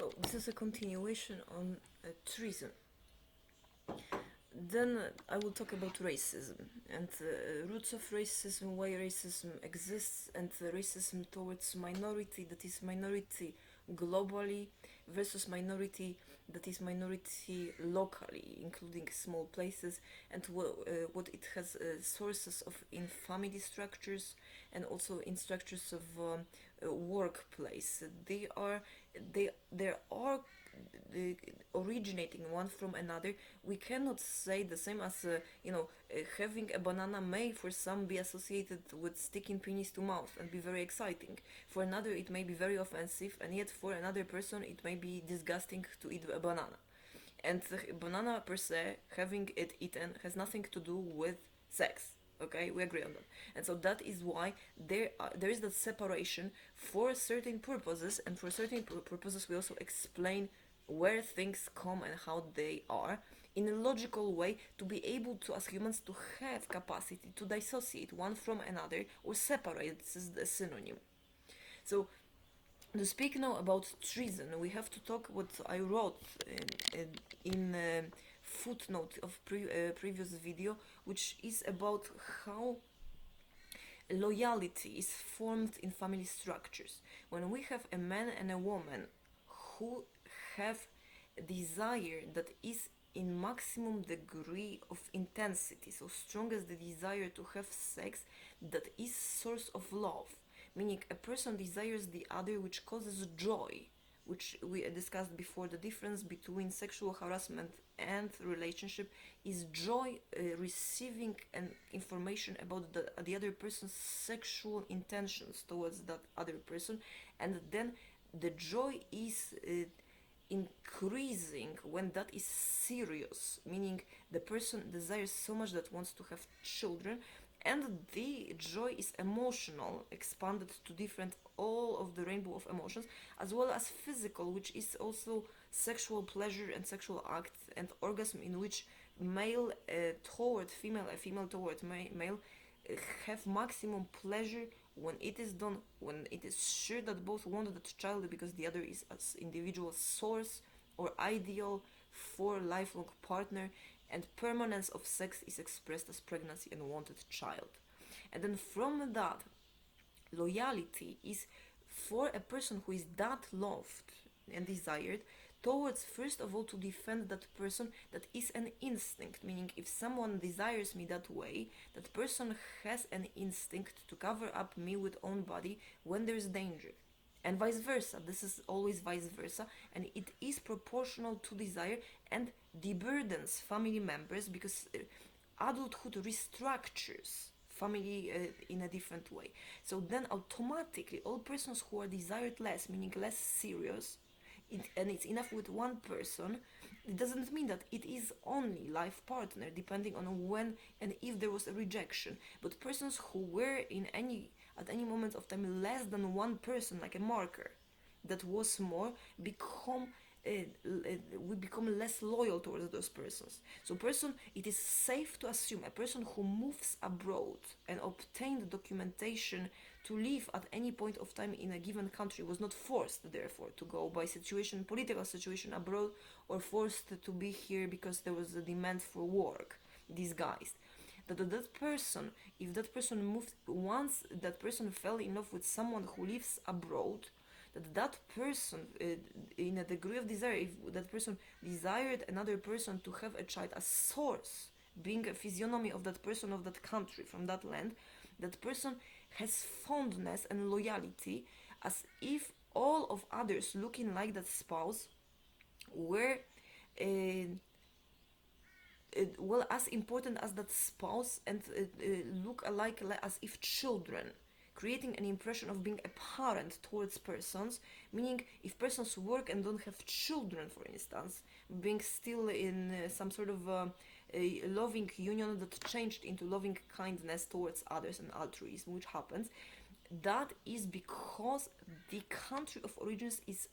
So this is a continuation on treason. Then I will talk about racism and roots of racism, why racism exists, and racism towards minority, that is minority globally versus minority that is minority locally, including small places, and what it has sources of in family structures and also in structures of workplace. They are originating one from another. We cannot say the same as having a banana may for some be associated with sticking penis to mouth and be very exciting. For another it may be very offensive, and yet for another person it may be disgusting to eat a banana. And the banana per se, having it eaten, has nothing to do with sex. Okay, we agree on that. And so that is why there is that separation for certain purposes, and for certain purposes we also explain where things come and how they are in a logical way, to be able to, as humans, to have capacity to dissociate one from another or separate. This is the synonym. So to speak now about treason, we have to talk what I wrote in footnote of previous video, which is about how loyalty is formed in family structures. When we have a man and a woman who have desire that is in maximum degree of intensity, so strong as the desire to have sex, that is source of love, meaning a person desires the other, which causes joy, which we discussed before. The difference between sexual harassment and relationship is joy, receiving an information about the other person's sexual intentions towards that other person, and then the joy is increasing when that is serious, meaning the person desires so much that wants to have children, and the joy is emotional, expanded to different, all of the rainbow of emotions, as well as physical, which is also sexual pleasure and sexual act and orgasm, in which male toward female, a female toward male, have maximum pleasure when it is done, when it is sure that both want that child, because the other is as individual source or ideal for lifelong partner, and permanence of sex is expressed as pregnancy and wanted child. And then from that, loyalty is for a person who is that loved and desired towards, first of all, to defend that person. That is an instinct, meaning if someone desires me that way, that person has an instinct to cover up me with own body when there is danger, and vice versa. This is always vice versa, and it is proportional to desire and deburdens family members, because adulthood restructures family in a different way. So then automatically all persons who are desired less, meaning less serious, and it's enough with one person, it doesn't mean that it is only life partner, depending on when and if there was a rejection. But persons who were at any moment of time less than one person, like a marker that was more, we become less loyal towards those persons. So it is safe to assume a person who moves abroad and obtained documentation to live at any point of time in a given country, was not forced therefore to go by political situation abroad, or forced to be here because there was a demand for work disguised. That person, if that person moved, once that person fell in love with someone who lives abroad, that person, in a degree of desire, if that person desired another person to have a child as source, being a physiognomy of that person, of that country, from that land, that person has fondness and loyalty, as if all of others looking like that spouse were well, as important as that spouse, and look alike, as if children, creating an impression of being a parent towards persons, meaning if persons work and don't have children, for instance, being still in some sort of a loving union that changed into loving kindness towards others and altruism, which happens, that is because the country of origins is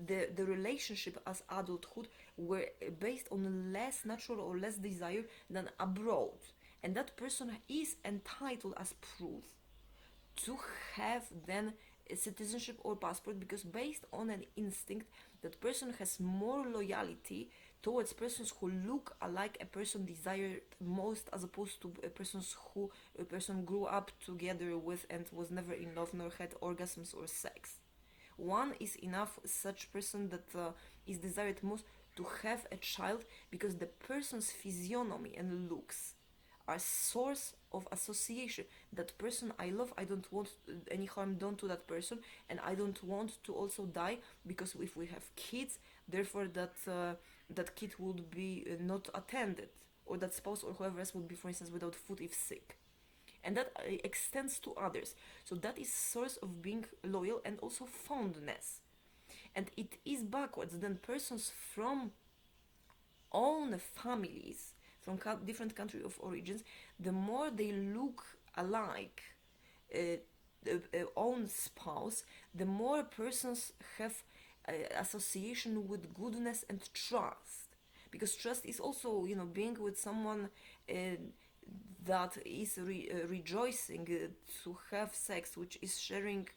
the relationship as adulthood were based on less natural or less desire than abroad, and that person is entitled as proof to have then citizenship or passport, because based on an instinct, that person has more loyalty towards persons who look alike a person desired most, as opposed to persons who a person grew up together with and was never in love nor had orgasms or sex. One is enough, such person that is desired most to have a child, because the person's physiognomy and looks are source of association. That person I love, I don't want any harm done to that person, and I don't want to also die, because if we have kids, therefore that kid would be not attended, or that spouse or whoever else would be, for instance, without food if sick. And that extends to others. So that is source of being loyal, and also fondness. And it is backwards. Then persons from own families, from different country of origins, the more they look alike own spouse, the more persons have association with goodness and trust. Because trust is also, being with someone that is rejoicing to have sex, which is sharing,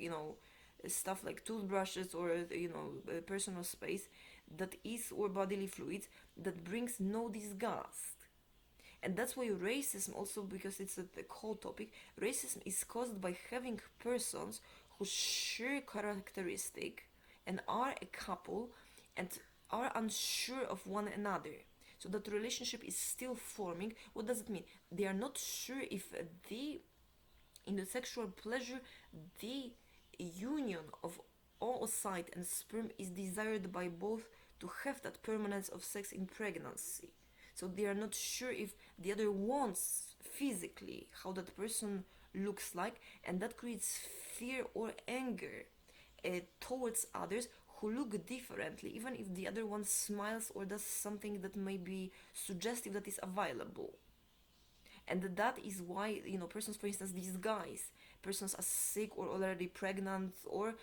stuff like toothbrushes, or personal space, that is, or bodily fluids, that brings no disgust. And that's why racism also, because it's a whole topic, racism is caused by having persons who share characteristic and are a couple and are unsure of one another. So that relationship is still forming. What does it mean? They are not sure if in the sexual pleasure, the union of oocyte and sperm is desired by both, to have that permanence of sex in pregnancy. So they are not sure if the other wants physically how that person looks like, and that creates fear or anger towards others who look differently, even if the other one smiles or does something that may be suggestive that is available. And that is why, persons, for instance, disguise, persons are sick or already pregnant, or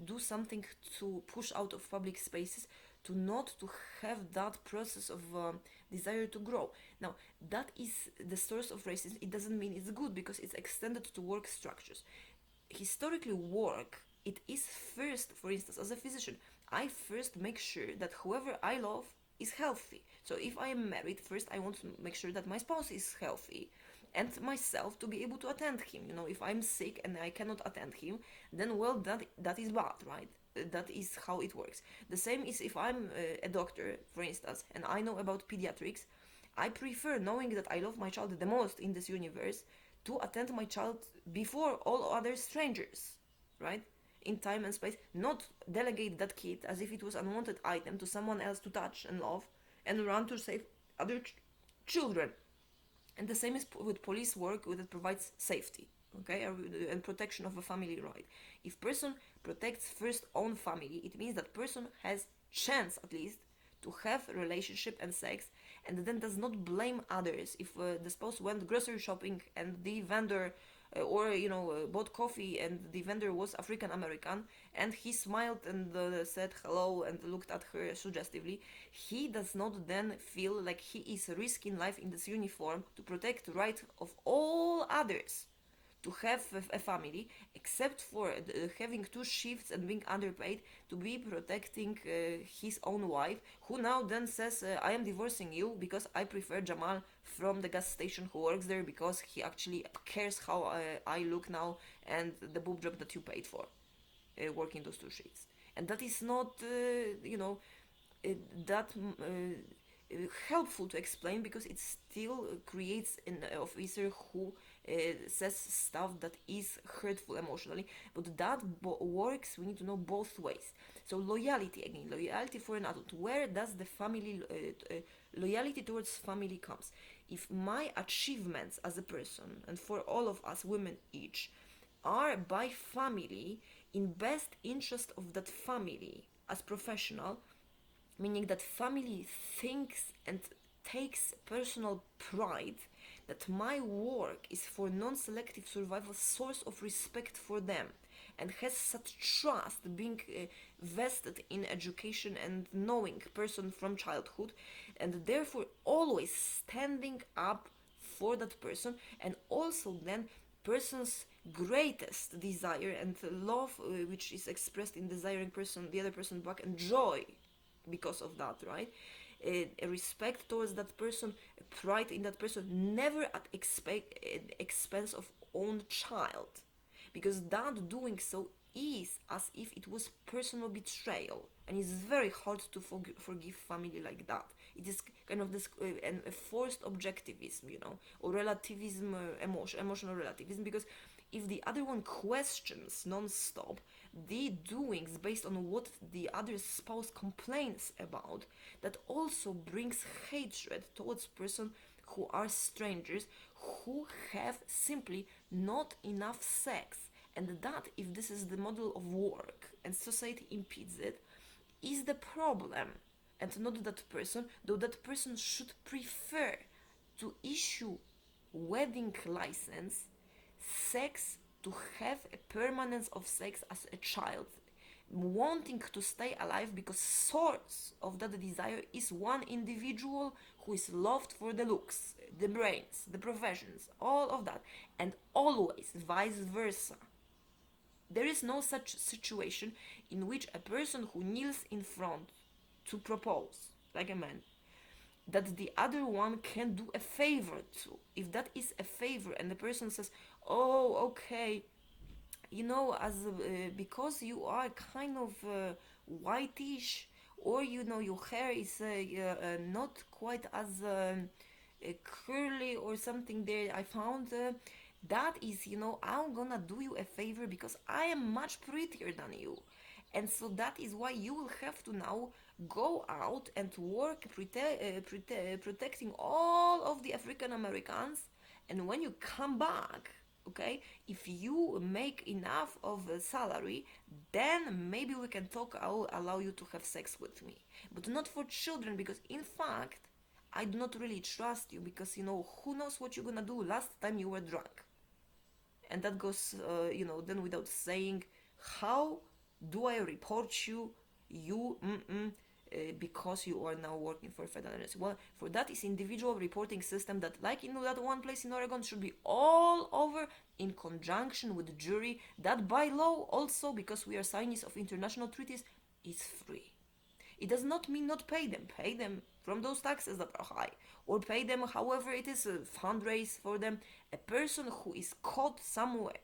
do something to push out of public spaces, to not to have that process of desire to grow. Now, that is the source of racism. It doesn't mean it's good, because it's extended to work structures. Historically, work, it is first, for instance, as a physician, I first make sure that whoever I love is healthy. So if I am married, first I want to make sure that my spouse is healthy, and myself to be able to attend him. If I'm sick and I cannot attend him, then well, that is bad, right? That is how it works. The same is if I'm a doctor, for instance, and I know about pediatrics, I prefer, knowing that I love my child the most in this universe, to attend my child before all other strangers, right? In time and space, not delegate that kid as if it was an unwanted item to someone else to touch and love, and run to save other children. And the same is with police work, that provides safety, okay, and protection of a family right. If person protects first own family, it means that person has chance, at least, to have relationship and sex, and then does not blame others. If the spouse went grocery shopping and the vendor bought coffee, and the vendor was African American, and he smiled and said hello and looked at her suggestively, he does not then feel like he is risking life in this uniform to protect the right of all others to have a family, except for having two shifts and being underpaid, to be protecting his own wife, who now then says, I am divorcing you because I prefer Jamal from the gas station who works there, because he actually cares how I look now, and the boob job that you paid for working those two shifts. And that is not that helpful to explain, because it still creates an officer who says stuff that is hurtful emotionally. But that works, we need to know both ways. So loyalty, again, loyalty for an adult, where does the family loyalty towards family comes? If my achievements as a person, and for all of us women each, are by family, in best interest of that family as professional, meaning that family thinks and takes personal pride that my work is for non-selective survival, source of respect for them, and has such trust, being vested in education and knowing person from childhood, and therefore always standing up for that person, and also then persons greatest desire and love, which is expressed in desiring person the other person back, and joy because of that, right? A respect towards that person, a pride in that person, never at expense of own child, because that doing so is as if it was personal betrayal, and it's very hard to forgive family like that. It is kind of this a forced objectivism, or relativism, emotional relativism, because if the other one questions non-stop the doings based on what the other spouse complains about, that also brings hatred towards person who are strangers, who have simply not enough sex. And that, if this is the model of work and society impedes it, is the problem, and not that person, though that person should prefer to issue wedding license, sex, to have a permanence of sex as a child, wanting to stay alive, because source of that desire is one individual who is loved for the looks, the brains, the professions, all of that, and always vice versa. There is no such situation in which a person who kneels in front to propose, like a man, that the other one can do a favor to. If that is a favor and the person says, oh, okay, as because you are kind of whitish, or your hair is not quite as curly or something there, I found that is, I'm gonna do you a favor because I am much prettier than you. And so that is why you will have to now go out and work protecting all of the African Americans. And when you come back, okay, if you make enough of a salary, then maybe we can talk, I'll allow you to have sex with me. But not for children, because in fact, I do not really trust you, because, who knows what you're gonna do last time you were drunk. And that goes, then without saying, how do I report you, because you are now working for federal agency? Well, for that is individual reporting system that, like in that one place in Oregon, should be all over in conjunction with the jury, that by law also, because we are signees of international treaties, is free. It does not mean not pay them from those taxes that are high, or pay them however it is, fundraise for them. A person who is caught somewhere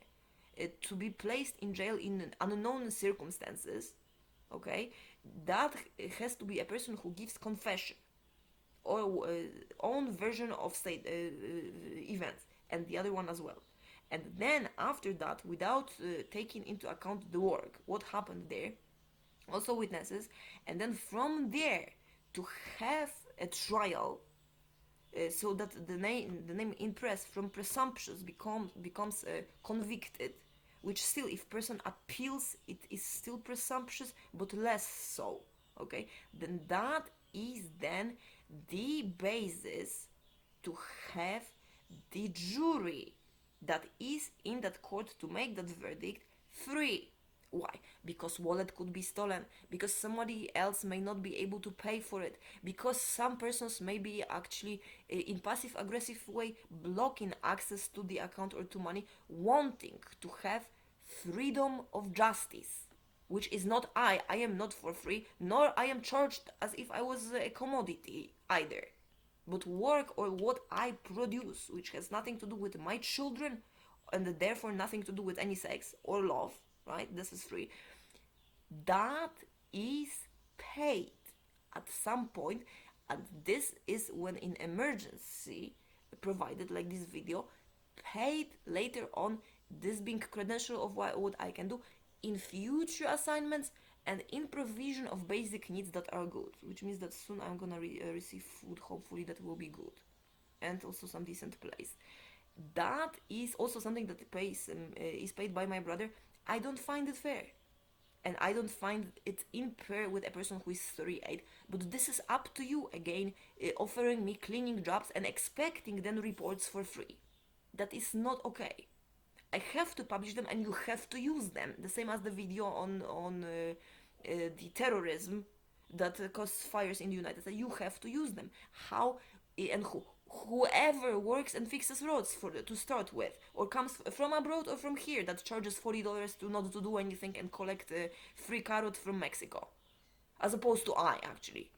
to be placed in jail in unknown circumstances, okay, that has to be a person who gives confession or own version of state events, and the other one as well. And then after that, without taking into account the work, what happened there, also witnesses, and then from there to have a trial, so that the name impressed from presumptuous becomes convicted, which still, if person appeals, it is still presumptuous, but less so. Okay, then that is then the basis to have the jury that is in that court to make that verdict free. Why? Because wallet could be stolen, because somebody else may not be able to pay for it, because some persons may be actually in passive aggressive way blocking access to the account or to money, wanting to have freedom of justice, which is not I am not for free, nor I am charged as if I was a commodity either, but work or what I produce, which has nothing to do with my children, and therefore nothing to do with any sex or love, right? This is free. That is paid at some point, and this is when in emergency provided, like this video, paid later on, this being credential of what I can do in future assignments and in provision of basic needs that are good, which means that soon I'm gonna receive food, hopefully that will be good, and also some decent place. That is also something that is paid by my brother. I don't find it fair, and I don't find it in pair with a person who is 38. But this is up to you again, offering me cleaning jobs and expecting then reports for free. That is not okay. I have to publish them, and you have to use them. The same as the video on the terrorism that caused fires in the United States. You have to use them. How and who? whoever works and fixes roads to start with, or comes from abroad or from here, that charges $40 to not to do anything and collect free carrot from Mexico, as opposed to I actually.